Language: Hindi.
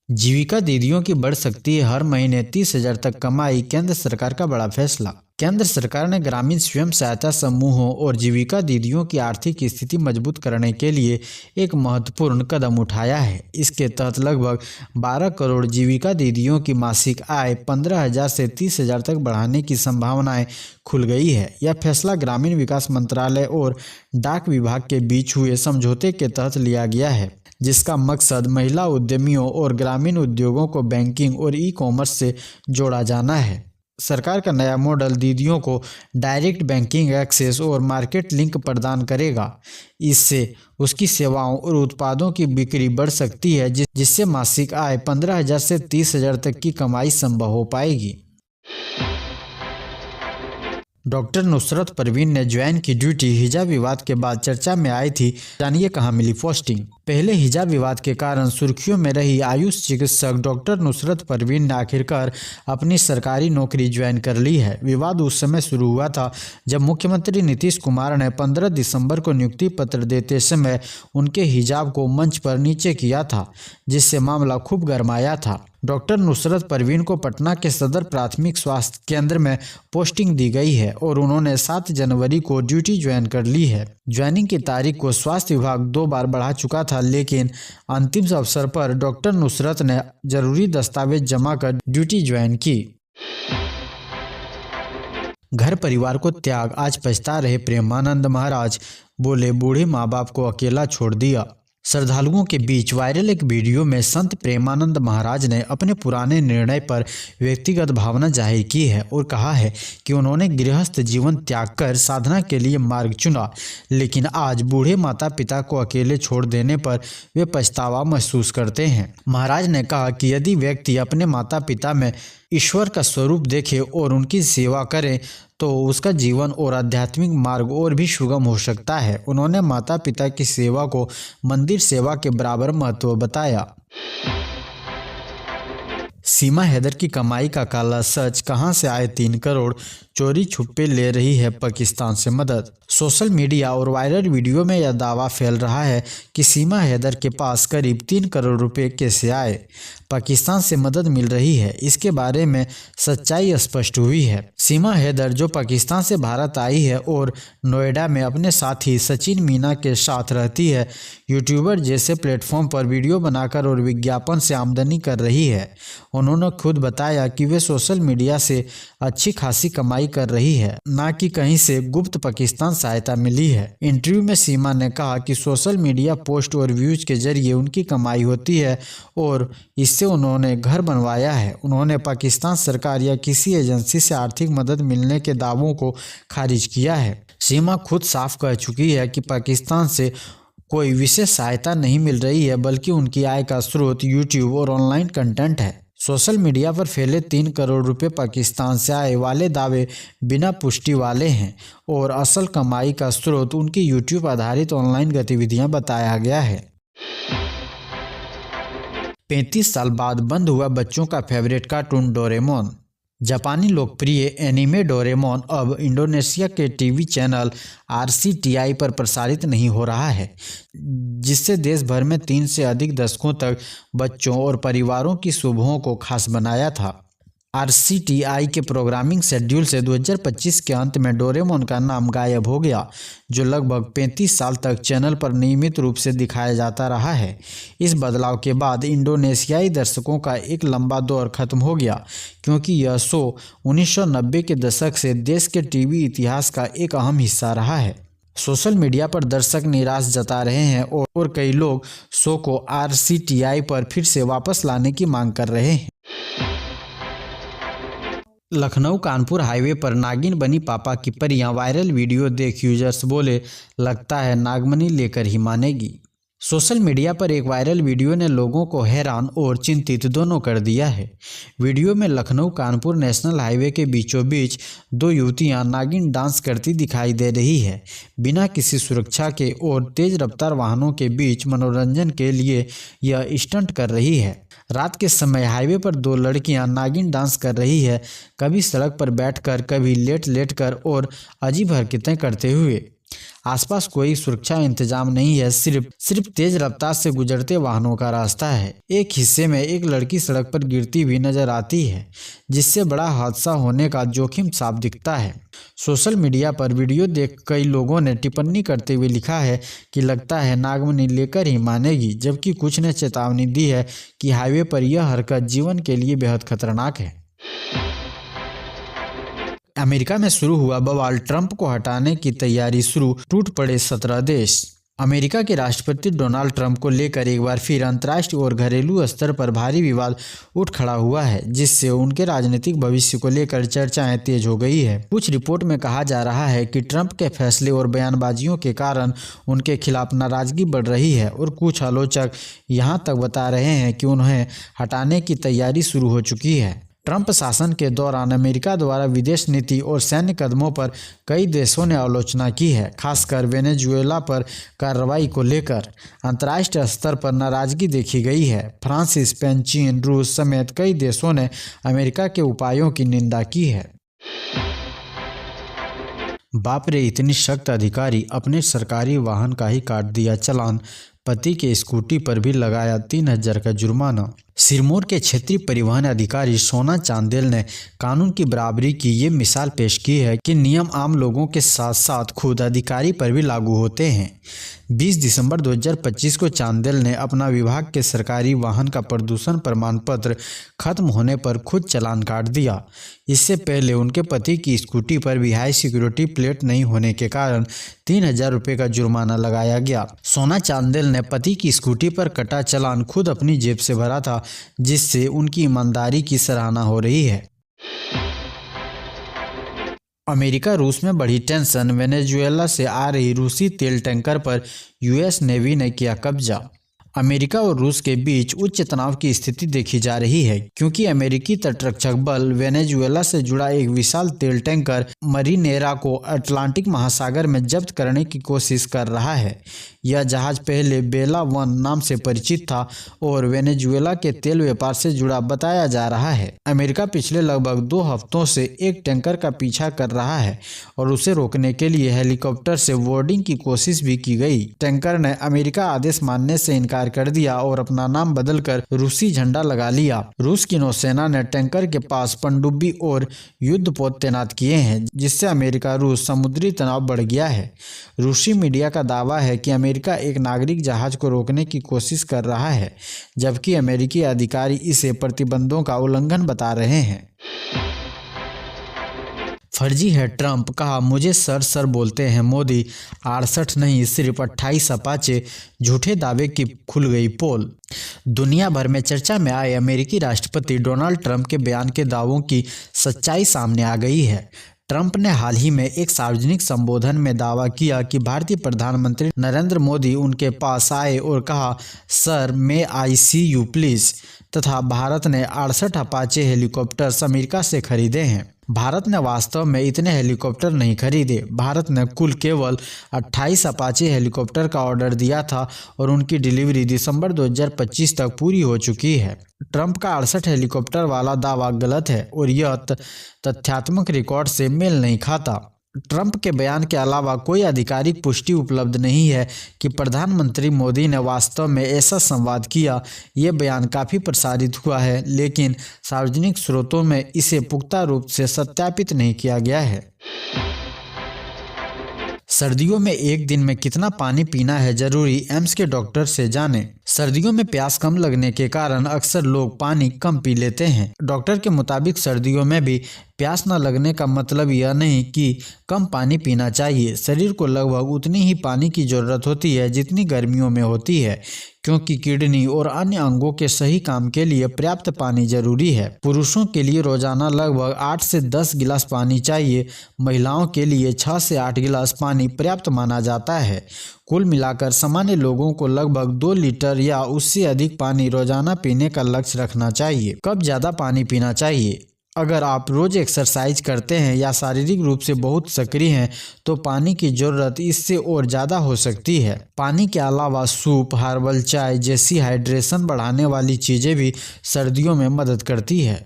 जीविका दीदियों की बढ़ सकती है हर महीने 30,000 तक कमाई, केंद्र सरकार का बड़ा फैसला। केंद्र सरकार ने ग्रामीण स्वयं सहायता समूहों और जीविका दीदियों की आर्थिक स्थिति मजबूत करने के लिए एक महत्वपूर्ण कदम उठाया है। इसके तहत लगभग 12 करोड़ जीविका दीदियों की मासिक आय 15,000 से 30,000 तक बढ़ाने की संभावनाएं खुल गई है। यह फैसला ग्रामीण विकास मंत्रालय और डाक विभाग के बीच हुए समझौते के तहत लिया गया है, जिसका मकसद महिला उद्यमियों और ग्रामीण उद्योगों को बैंकिंग और ई-कॉमर्स से जोड़ा जाना है। सरकार का नया मॉडल दीदियों को डायरेक्ट बैंकिंग एक्सेस और मार्केट लिंक प्रदान करेगा। इससे उसकी सेवाओं और उत्पादों की बिक्री बढ़ सकती है, जिससे मासिक आय 15,000 से 30,000 तक की कमाई संभव हो पाएगी। डॉक्टर नुसरत परवीन ने ज्वाइन की ड्यूटी। हिजाब विवाद के बाद चर्चा में आई थी, जानिए कहां मिली पोस्टिंग। पहले हिजाब विवाद के कारण सुर्खियों में रही आयुष चिकित्सक डॉक्टर नुसरत परवीन ने आखिरकार अपनी सरकारी नौकरी ज्वाइन कर ली है। विवाद उस समय शुरू हुआ था जब मुख्यमंत्री नीतीश कुमार ने 15 दिसंबर को नियुक्ति पत्र देते समय उनके हिजाब को मंच पर नीचे किया था, जिससे मामला खूब गरमाया था। डॉक्टर नुसरत परवीन को पटना के सदर प्राथमिक स्वास्थ्य केंद्र में पोस्टिंग दी गई है और उन्होंने 7 जनवरी को ड्यूटी ज्वाइन कर ली है। ज्वाइनिंग की तारीख को स्वास्थ्य विभाग 2 बार बढ़ा चुका था, लेकिन अंतिम अवसर पर डॉक्टर नुसरत ने जरूरी दस्तावेज जमा कर ड्यूटी ज्वाइन की। घर परिवार को त्याग, आज पछता रहे प्रेमानंद महाराज। बोले, बूढ़े माँ बाप को अकेला छोड़ दिया। श्रद्धालुओं के बीच वायरल एक वीडियो में संत प्रेमानंद महाराज ने अपने पुराने निर्णय पर व्यक्तिगत भावना जाहिर की है और कहा है कि उन्होंने गृहस्थ जीवन त्याग कर साधना के लिए मार्ग चुना, लेकिन आज बूढ़े माता पिता को अकेले छोड़ देने पर वे पछतावा महसूस करते हैं। महाराज ने कहा कि यदि व्यक्ति अपने माता पिता में ईश्वर का स्वरूप देखे और उनकी सेवा करे तो उसका जीवन और आध्यात्मिक मार्ग और भी सुगम हो सकता है। उन्होंने माता पिता की सेवा को मंदिर सेवा के बराबर महत्व बताया। सीमा हैदर की कमाई का काला सच, कहां से आए 3 करोड़, चोरी छुपे ले रही है पाकिस्तान से मदद। सोशल मीडिया और वायरल वीडियो में यह दावा फैल रहा है कि सीमा हैदर के पास करीब 3 करोड़ रुपए कैसे आए, पाकिस्तान से मदद मिल रही है। इसके बारे में सच्चाई स्पष्ट हुई है। सीमा हैदर जो पाकिस्तान से भारत आई है और नोएडा में अपने साथी सचिन मीना के साथ रहती है, यूट्यूबर जैसे प्लेटफॉर्म पर वीडियो बनाकर और विज्ञापन से आमदनी कर रही है। उन्होंने खुद बताया कि वे सोशल मीडिया से अच्छी खासी कमाई कर रही है, ना कि कहीं से गुप्त पाकिस्तान सहायता मिली है। इंटरव्यू में सीमा ने कहा कि सोशल मीडिया पोस्ट और व्यूज के जरिए उनकी कमाई होती है और इससे उन्होंने घर बनवाया है। उन्होंने पाकिस्तान सरकार या किसी एजेंसी से आर्थिक मदद मिलने के दावों को खारिज किया है। सीमा खुद साफ कह चुकी है कि पाकिस्तान से कोई विशेष सहायता नहीं मिल रही है, बल्कि उनकी आय का स्रोत यूट्यूब और ऑनलाइन कंटेंट है। सोशल मीडिया पर फैले 3 करोड़ रुपए पाकिस्तान से आए वाले दावे बिना पुष्टि वाले हैं और असल कमाई का स्रोत उनकी यूट्यूब आधारित ऑनलाइन गतिविधियां बताया गया है। 35 साल बाद बंद हुआ बच्चों का फेवरेट कार्टून डोरेमोन। जापानी लोकप्रिय एनिमे डोरेमोन अब इंडोनेशिया के टीवी चैनल RCTI पर प्रसारित नहीं हो रहा है, जिससे देश भर में 3 से अधिक दशकों तक बच्चों और परिवारों की सुबहों को खास बनाया था। RCTI के प्रोग्रामिंग शेड्यूल से 2025 के अंत में डोरेमोन का नाम गायब हो गया, जो लगभग 35 साल तक चैनल पर नियमित रूप से दिखाया जाता रहा है। इस बदलाव के बाद इंडोनेशियाई दर्शकों का एक लंबा दौर खत्म हो गया, क्योंकि यह शो 1990 के दशक से देश के टीवी इतिहास का एक अहम हिस्सा रहा है। सोशल मीडिया पर दर्शक निराश जता रहे हैं और कई लोग शो को RCTI पर फिर से वापस लाने की मांग कर रहे हैं। लखनऊ कानपुर हाईवे पर नागिन बनी पापा की परियां, वायरल वीडियो देख यूजर्स बोले, लगता है नागमणि लेकर ही मानेगी। सोशल मीडिया पर एक वायरल वीडियो ने लोगों को हैरान और चिंतित दोनों कर दिया है। वीडियो में लखनऊ कानपुर नेशनल हाईवे के बीचों बीच 2 युवतियां नागिन डांस करती दिखाई दे रही है। बिना किसी सुरक्षा के और तेज रफ्तार वाहनों के बीच मनोरंजन के लिए यह स्टंट कर रही है। रात के समय हाईवे पर 2 लड़कियां नागिन डांस कर रही है, कभी सड़क पर बैठकर, कभी लेट लेट कर और अजीब हरकतें करते हुए। आसपास कोई सुरक्षा इंतजाम नहीं है, सिर्फ तेज रफ्तार से गुजरते वाहनों का रास्ता है। एक हिस्से में एक लड़की सड़क पर गिरती हुई नजर आती है, जिससे बड़ा हादसा होने का जोखिम साफ दिखता है। सोशल मीडिया पर वीडियो देख कई लोगों ने टिप्पणी करते हुए लिखा है कि लगता है नागमणि लेकर ही मानेगी, जबकि कुछ ने चेतावनी दी है कि हाईवे पर यह हरकत जीवन के लिए बेहद खतरनाक है। अमेरिका में शुरू हुआ बवाल, ट्रंप को हटाने की तैयारी शुरू, टूट पड़े 17 देश। अमेरिका के राष्ट्रपति डोनाल्ड ट्रंप को लेकर एक बार फिर अंतर्राष्ट्रीय और घरेलू स्तर पर भारी विवाद उठ खड़ा हुआ है, जिससे उनके राजनीतिक भविष्य को लेकर चर्चाएं तेज हो गई है। कुछ रिपोर्ट में कहा जा रहा है कि ट्रंप के फैसले और बयानबाजियों के कारण उनके खिलाफ नाराजगी बढ़ रही है, और कुछ आलोचक यहां तक बता रहे हैं कि उन्हें हटाने की तैयारी शुरू हो चुकी है। ट्रंप शासन के दौरान अमेरिका द्वारा विदेश नीति और सैन्य कदमों पर कई देशों ने आलोचना की है, खासकर वेनेजुएला पर कार्रवाई को लेकर अंतर्राष्ट्रीय स्तर पर नाराजगी देखी गई है। फ्रांस, स्पेन, चीन, रूस समेत कई देशों ने अमेरिका के उपायों की निंदा की है। बाप रे, इतनी सख्त अधिकारी, अपने सरकारी वाहन का ही काट दिया चालान, पति के स्कूटी पर भी लगाया 3000 का जुर्माना। सिरमौर के क्षेत्रीय परिवहन अधिकारी सोना चांदेल ने कानून की बराबरी की ये मिसाल पेश की है कि नियम आम लोगों के साथ साथ खुद अधिकारी पर भी लागू होते हैं। 20 दिसंबर 2025 को चांदेल ने अपना विभाग के सरकारी वाहन का प्रदूषण प्रमाण पत्र खत्म होने पर खुद चालान काट दिया। इससे पहले उनके पति की स्कूटी पर भी हाई सिक्योरिटी प्लेट नहीं होने के कारण 3000 रुपये का जुर्माना लगाया गया। सोना चांदेल ने पति की स्कूटी पर कटा चालान खुद अपनी जेब से भरा था, जिससे उनकी ईमानदारी की सराहना हो रही है। अमेरिका रूस में बढ़ी टेंशन, वेनेजुएला से आ रही रूसी तेल टैंकर पर यूएस नेवी ने किया कब्जा। अमेरिका और रूस के बीच उच्च तनाव की स्थिति देखी जा रही है, क्योंकि अमेरिकी तटरक्षक बल वेनेजुएला से जुड़ा एक विशाल तेल टैंकर मरीनेरा को अटलांटिक महासागर में जब्त करने की कोशिश कर रहा है। यह जहाज पहले बेला 1 नाम से परिचित था और वेनेजुएला के तेल व्यापार से जुड़ा बताया जा रहा है। अमेरिका पिछले लगभग 2 हफ्तों से एक टैंकर का पीछा कर रहा है और उसे रोकने के लिए हेलीकॉप्टर से बोर्डिंग की कोशिश भी की गई। टैंकर ने अमेरिका आदेश मानने से इनकार कर दिया और अपना नाम बदलकर रूसी झंडा लगा लिया। रूस की नौसेना ने टैंकर के पास पनडुब्बी और युद्धपोत तैनात किए हैं, जिससे अमेरिका रूस समुद्री तनाव बढ़ गया है। रूसी मीडिया का दावा है कि अमेरिका एक नागरिक जहाज को रोकने की कोशिश कर रहा है, जबकि अमेरिकी अधिकारी इसे प्रतिबंधों का उल्लंघन बता रहे हैं। फर्जी है ट्रंप, कहा मुझे सर बोलते हैं मोदी। 68 नहीं सिर्फ 28 अपाचे, झूठे दावे की खुल गई पोल। दुनिया भर में चर्चा में आए अमेरिकी राष्ट्रपति डोनाल्ड ट्रंप के बयान के दावों की सच्चाई सामने आ गई है। ट्रंप ने हाल ही में एक सार्वजनिक संबोधन में दावा किया कि भारतीय प्रधानमंत्री नरेंद्र मोदी उनके पास आए और कहा, sir may I see you please, तथा भारत ने 68 अपाचे हेलीकॉप्टर्स अमेरिका से खरीदे हैं। भारत ने वास्तव में इतने हेलीकॉप्टर नहीं खरीदे। भारत ने कुल केवल 28 अपाचे हेलीकॉप्टर का ऑर्डर दिया था और उनकी डिलीवरी दिसंबर 2025 तक पूरी हो चुकी है। ट्रंप का 68 हेलीकॉप्टर वाला दावा गलत है और यह तथ्यात्मक रिकॉर्ड से मेल नहीं खाता। ट्रंप के बयान के अलावा कोई आधिकारिक पुष्टि उपलब्ध नहीं है कि प्रधानमंत्री मोदी ने वास्तव में ऐसा संवाद किया। ये बयान काफ़ी प्रसारित हुआ है, लेकिन सार्वजनिक स्रोतों में इसे पुख्ता रूप से सत्यापित नहीं किया गया है। सर्दियों में एक दिन में कितना पानी पीना है जरूरी, एम्स के डॉक्टर से जाने। सर्दियों में प्यास कम लगने के कारण अक्सर लोग पानी कम पी लेते हैं। डॉक्टर के मुताबिक सर्दियों में भी प्यास न लगने का मतलब यह नहीं कि कम पानी पीना चाहिए। शरीर को लगभग उतनी ही पानी की जरूरत होती है जितनी गर्मियों में होती है, क्योंकि किडनी और अन्य अंगों के सही काम के लिए पर्याप्त पानी जरूरी है। पुरुषों के लिए रोजाना लगभग 8 से 10 गिलास पानी चाहिए। महिलाओं के लिए 6 से 8 गिलास पानी पर्याप्त माना जाता है। कुल मिलाकर सामान्य लोगों को लगभग 2 लीटर या उससे अधिक पानी रोजाना पीने का लक्ष्य रखना चाहिए। कब ज्यादा पानी पीना चाहिए? अगर आप रोज एक्सरसाइज करते हैं या शारीरिक रूप से बहुत सक्रिय हैं तो पानी की जरूरत इससे और ज़्यादा हो सकती है। पानी के अलावा सूप, हर्बल चाय जैसी हाइड्रेशन बढ़ाने वाली चीज़ें भी सर्दियों में मदद करती है।